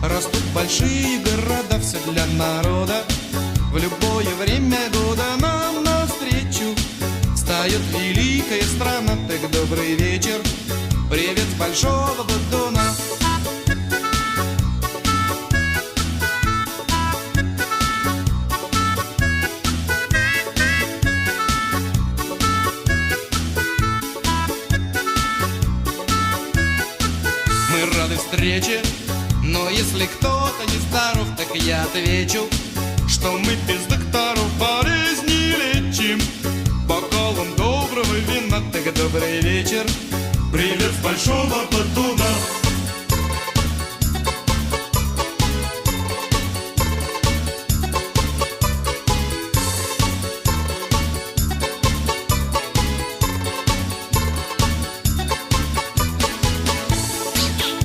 Растут большие города, все для народа. В любое время года нам навстречу встает великая страна. Так добрый вечер, привет с большого Дона. Мы рады встрече, но если кто-то не здоров, так я отвечу, что мы без докторов болезни лечим бокалом доброго вина. Так добрый вечер, привет с большого Батуна.